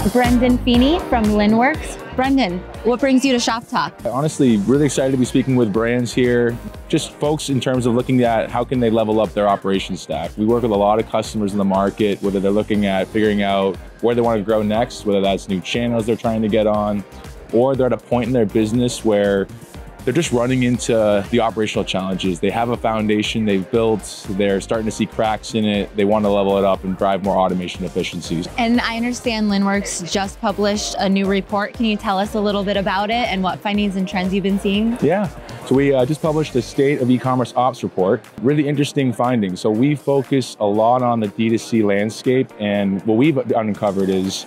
Brendan Feeney from Linnworks. Brendan, what brings you to Shoptalk? Honestly, really excited to be speaking with brands here. Just folks in terms of looking at how can they level up their operations stack. We work with a lot of customers in the market, whether they're looking at figuring out where they want to grow next, whether that's new channels they're trying to get on, or they're at a point in their business where they're just running into the operational challenges. They have a foundation they've built, they're starting to see cracks in it, they want to level it up and drive more automation efficiencies. And I understand Linnworks just published a new report. Can you tell us a little bit about it and what findings and trends you've been seeing? Yeah, so we just published the State of E-commerce Ops report. Really interesting findings. So we focus a lot on the D2C landscape, and what we've uncovered is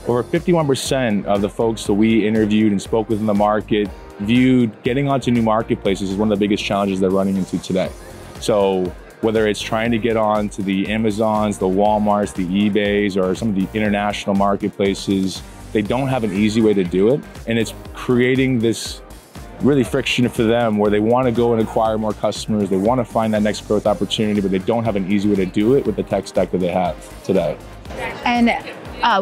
over 51% of the folks that we interviewed and spoke with in the market viewed getting onto new marketplaces as one of the biggest challenges they're running into today. So whether it's trying to get onto the Amazons, the Walmarts, the eBays, or some of the international marketplaces, they don't have an easy way to do it. And it's creating this really friction for them where they want to go and acquire more customers, they want to find that next growth opportunity, but they don't have an easy way to do it with the tech stack that they have today. And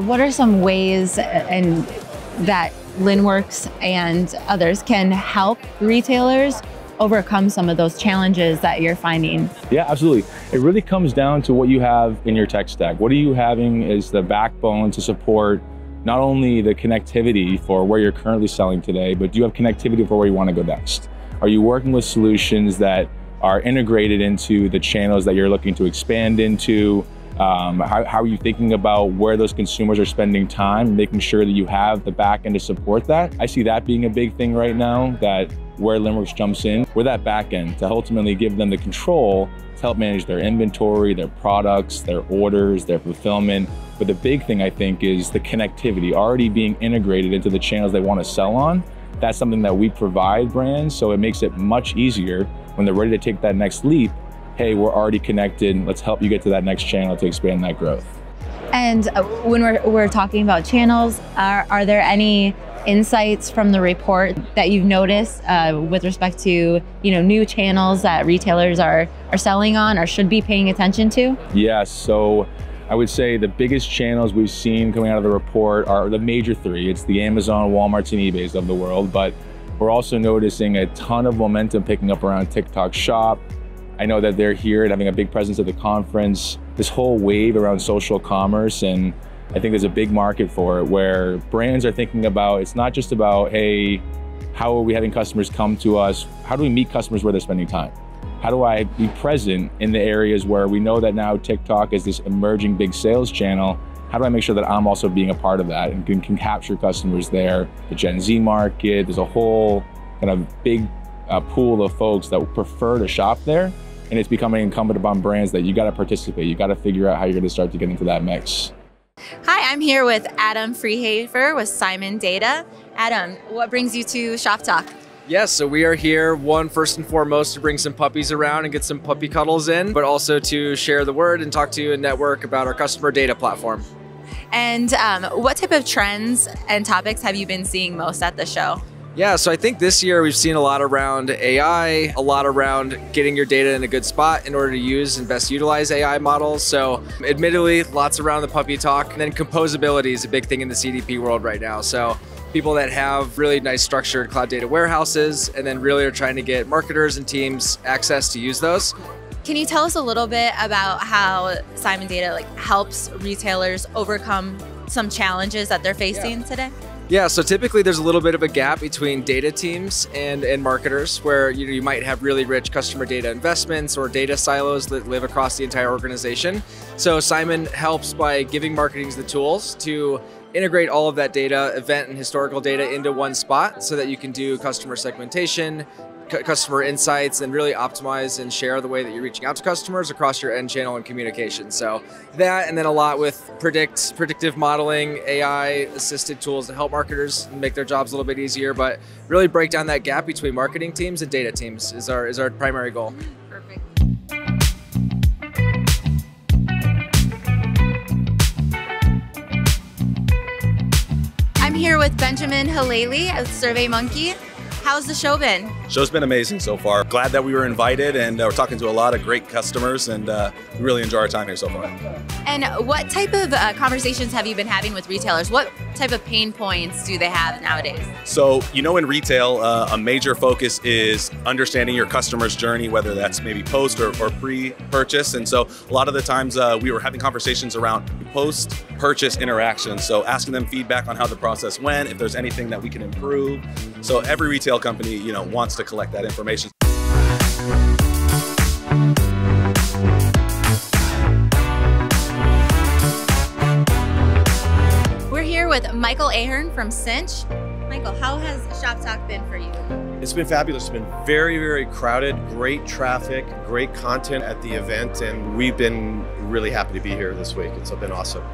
what are some ways that Linnworks and others can help retailers overcome some of those challenges that you're finding? Yeah, absolutely. It really comes down to what you have in your tech stack. What are you having as the backbone to support not only the connectivity for where you're currently selling today, but do you have connectivity for where you want to go next? Are you working with solutions that are integrated into the channels that you're looking to expand into? How are you thinking about where those consumers are spending time, making sure that you have the back end to support that? I see that being a big thing right now, that where Linnworks jumps in, we're that back end to ultimately give them the control to help manage their inventory, their products, their orders, their fulfillment. But the big thing I think is the connectivity already being integrated into the channels they want to sell on. That's something that we provide brands, so it makes it much easier when they're ready to take that next leap. Hey, we're already connected, let's help you get to that next channel to expand that growth. And when we're talking about channels, are there any insights from the report that you've noticed with respect to new channels that retailers are selling on or should be paying attention to? Yes, so I would say the biggest channels we've seen coming out of the report are the major three. It's the Amazon, Walmarts, and eBays of the world, but we're also noticing a ton of momentum picking up around TikTok Shop. I know that they're here and having a big presence at the conference. This whole wave around social commerce, and I think there's a big market for it where brands are thinking about, it's not just about, hey, how are we having customers come to us? How do we meet customers where they're spending time? How do I be present in the areas where we know that now TikTok is this emerging big sales channel? How do I make sure that I'm also being a part of that and can capture customers there? The Gen Z market, there's a whole kind of big pool of folks that prefer to shop there. And it's becoming incumbent upon brands that you got to participate. You got to figure out how you're going to start to get into that mix. Hi, I'm here with Adam Freehafer with Simon Data. Adam, what brings you to Shoptalk? Yes, so we are here, first and foremost, to bring some puppies around and get some puppy cuddles in, but also to share the word and talk to a network about our customer data platform. And what type of trends and topics have you been seeing most at the show? Yeah, so I think this year we've seen a lot around AI, a lot around getting your data in a good spot in order to use and best utilize AI models. So admittedly, lots around the puppy talk. And then composability is a big thing in the CDP world right now. So people that have really nice structured cloud data warehouses and then really are trying to get marketers and teams access to use those. Can you tell us a little bit about how Simon Data helps retailers overcome some challenges that they're facing today? Yeah, so typically there's a little bit of a gap between data teams and marketers where you might have really rich customer data investments or data silos that live across the entire organization. So Simon helps by giving marketing the tools to integrate all of that data, event and historical data into one spot so that you can do customer segmentation, customer insights, and really optimize and share the way that you're reaching out to customers across your end channel and communication. So that, and then a lot with predictive modeling, AI assisted tools to help marketers make their jobs a little bit easier, but really break down that gap between marketing teams and data teams is our primary goal. Perfect. I'm here with Benjamin Hilleli of SurveyMonkey. how's the show been? Show's been amazing so far. Glad that we were invited, and we're talking to a lot of great customers, and we really enjoy our time here so far. And what type of conversations have you been having with retailers? What type of pain points do they have nowadays? So, in retail, a major focus is understanding your customer's journey, whether that's maybe post or pre-purchase. And so a lot of the times we were having conversations around post-purchase interactions. So asking them feedback on how the process went, if there's anything that we can improve. So every retail company, wants to collect that information. We're here with Michael Ahearn from Cinch. Michael, how has Shoptalk been for you? It's been fabulous. It's been very, very crowded, great traffic, great content at the event, and we've been really happy to be here this week. It's been awesome.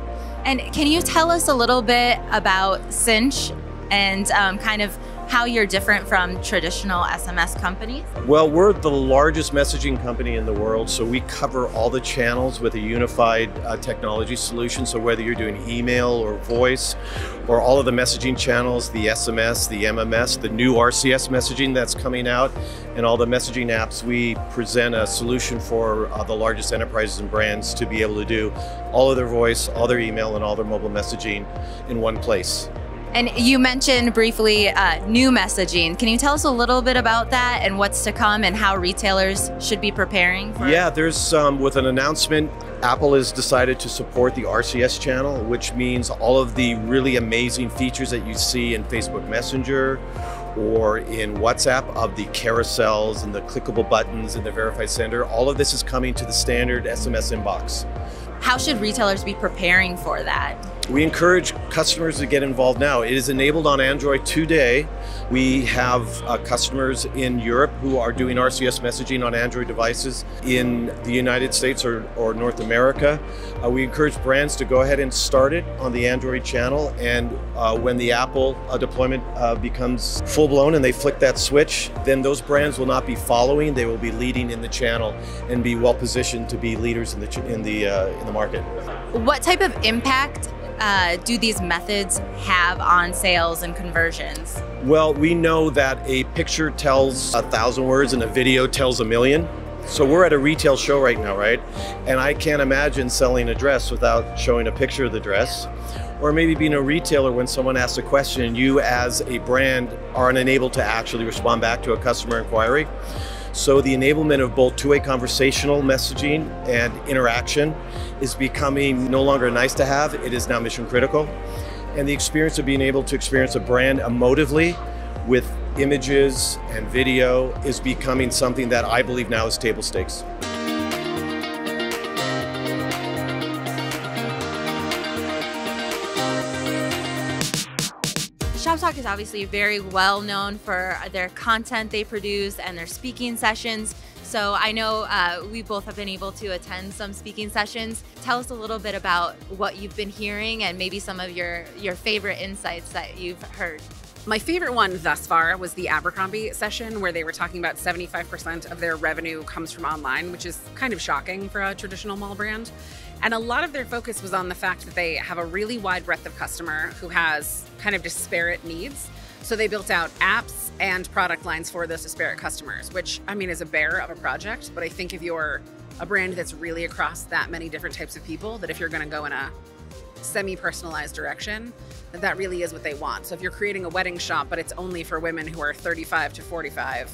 And can you tell us a little bit about Cinch and kind of how you're different from traditional SMS companies? Well, we're the largest messaging company in the world, so we cover all the channels with a unified technology solution. So whether you're doing email or voice, or all of the messaging channels, the SMS, the MMS, the new RCS messaging that's coming out, and all the messaging apps, we present a solution for the largest enterprises and brands to be able to do all of their voice, all their email, and all their mobile messaging in one place. And you mentioned briefly new messaging. Can you tell us a little bit about that and what's to come and how retailers should be preparing for it? Yeah, there's with an announcement, Apple has decided to support the RCS channel, which means all of the really amazing features that you see in Facebook Messenger or in WhatsApp of the carousels and the clickable buttons and the verified sender, all of this is coming to the standard SMS inbox. How should retailers be preparing for that? We encourage customers to get involved now. It is enabled on Android today. We have customers in Europe who are doing RCS messaging on Android devices in the United States or North America. We encourage brands to go ahead and start it on the Android channel, and when the Apple deployment becomes full-blown and they flick that switch, then those brands will not be following, they will be leading in the channel and be well positioned to be leaders in the market. What type of impact do these methods have on sales and conversions? Well, we know that a picture tells 1,000 words and a video tells 1,000,000. So we're at a retail show right now, right? And I can't imagine selling a dress without showing a picture of the dress. Or maybe being a retailer when someone asks a question and you as a brand are unable to actually respond back to a customer inquiry. So the enablement of both two-way conversational messaging and interaction is becoming no longer nice to have, it is now mission critical. And the experience of being able to experience a brand emotively with images and video is becoming something that I believe now is table stakes. Shoptalk is obviously very well known for their content they produce and their speaking sessions. So I know we both have been able to attend some speaking sessions. Tell us a little bit about what you've been hearing and maybe some of your favorite insights that you've heard. My favorite one thus far was the Abercrombie session, where they were talking about 75% of their revenue comes from online, which is kind of shocking for a traditional mall brand. And a lot of their focus was on the fact that they have a really wide breadth of customer who has kind of disparate needs. So they built out apps and product lines for those disparate customers, which I mean is a bear of a project. But I think if you're a brand that's really across that many different types of people, that if you're going to go in a semi-personalized direction, that really is what they want. So if you're creating a wedding shop, but it's only for women who are 35 to 45,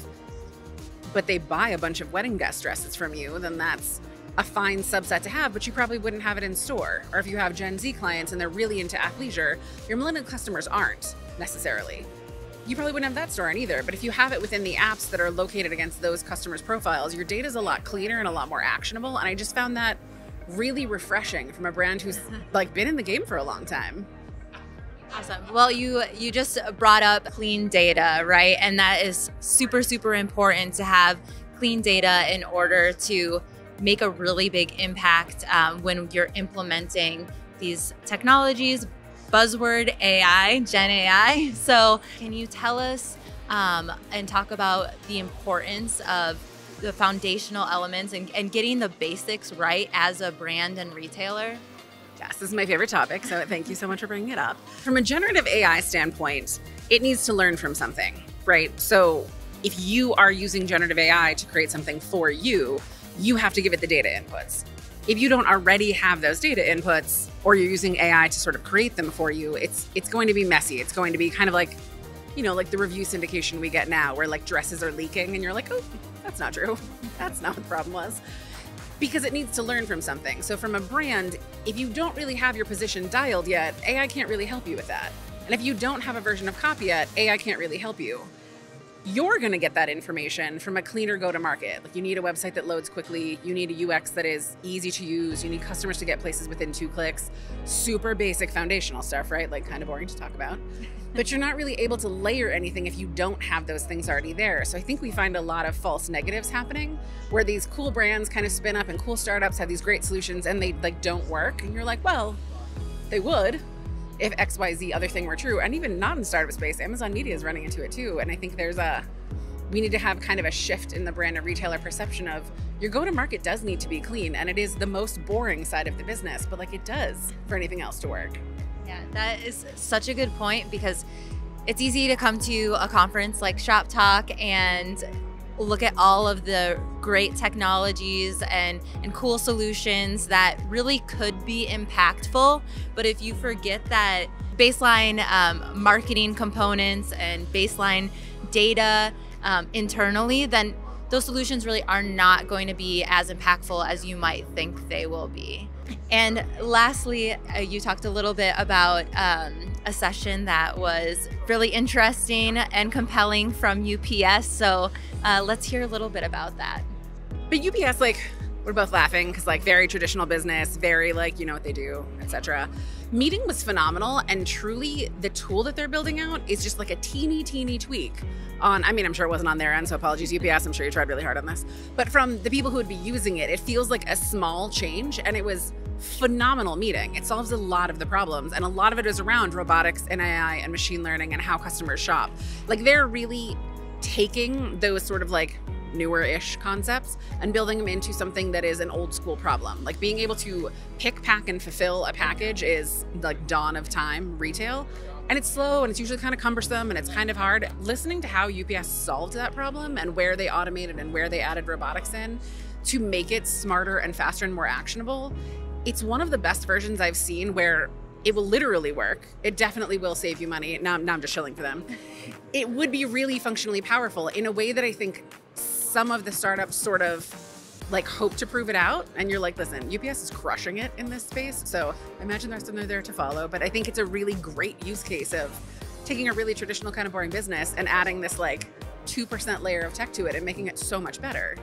but they buy a bunch of wedding guest dresses from you, then that's a fine subset to have, but you probably wouldn't have it in store. Or if you have Gen Z clients and they're really into athleisure, your millennial customers aren't necessarily. You probably wouldn't have that store in either, but if you have it within the apps that are located against those customers' profiles, your data is a lot cleaner and a lot more actionable. And I just found that really refreshing from a brand who's like been in the game for a long time. Awesome. Well, you just brought up clean data, right? And that is super, super important to have clean data in order to make a really big impact when you're implementing these technologies. Buzzword AI, Gen AI. So can you tell us and talk about the importance of the foundational elements and getting the basics right as a brand and retailer? Yes, this is my favorite topic, so thank you so much for bringing it up. From a generative AI standpoint, it needs to learn from something. right? So if you are using generative AI to create something for you, you have to give it the data inputs. If you don't already have those data inputs, or you're using AI to sort of create them for you, it's going to be messy. It's going to be kind of like, you know, like the review syndication we get now, where like dresses are leaking and you're like, oh, that's not true. That's not what the problem was. Because it needs to learn from something. So from a brand, if you don't really have your position dialed yet, AI can't really help you with that. And if you don't have a version of copy yet, AI can't really help you. You're going to get that information from a cleaner go-to-market. Like, you need a website that loads quickly. You need a UX that is easy to use. You need customers to get places within 2 clicks. Super basic foundational stuff, right? Like, kind of boring to talk about. But you're not really able to layer anything if you don't have those things already there. So I think we find a lot of false negatives happening, where these cool brands kind of spin up and cool startups have these great solutions and they like don't work. And you're like, well, they would if XYZ other thing were true. And even not in startup space, Amazon Media is running into it too. And I think we need to have kind of a shift in the brand and retailer perception of your go-to-market does need to be clean, and it is the most boring side of the business, but like it does for anything else to work. Yeah, that is such a good point, because it's easy to come to a conference like Shoptalk and look at all of the great technologies and cool solutions that really could be impactful. But if you forget that baseline marketing components and baseline data internally, then those solutions really are not going to be as impactful as you might think they will be. And lastly, you talked a little bit about a session that was really interesting and compelling from UPS. So let's hear a little bit about that. But UPS, like, we're both laughing because like very traditional business, very like, you know what they do, etc. Meeting was phenomenal, and truly the tool that they're building out is just like a teeny tweak on, I mean, I'm sure it wasn't on their end, so apologies UPS, I'm sure you tried really hard on this. But from the people who would be using it, it feels like a small change, and it was phenomenal meeting. It solves a lot of the problems, and a lot of it is around robotics and AI and machine learning and how customers shop. Like, they're really taking those sort of like newer-ish concepts and building them into something that is an old school problem. Like, being able to pick, pack, and fulfill a package is like dawn of time retail. And it's slow, and it's usually kind of cumbersome, and it's kind of hard. Listening to how UPS solved that problem and where they automated and where they added robotics in to make it smarter and faster and more actionable, it's one of the best versions I've seen where it will literally work. It definitely will save you money. Now I'm just shilling for them. It would be really functionally powerful in a way that I think some of the startups sort of like hope to prove it out. And you're like, listen, UPS is crushing it in this space. So I imagine there's something there to follow. But I think it's a really great use case of taking a really traditional kind of boring business and adding this like 2% layer of tech to it and making it so much better.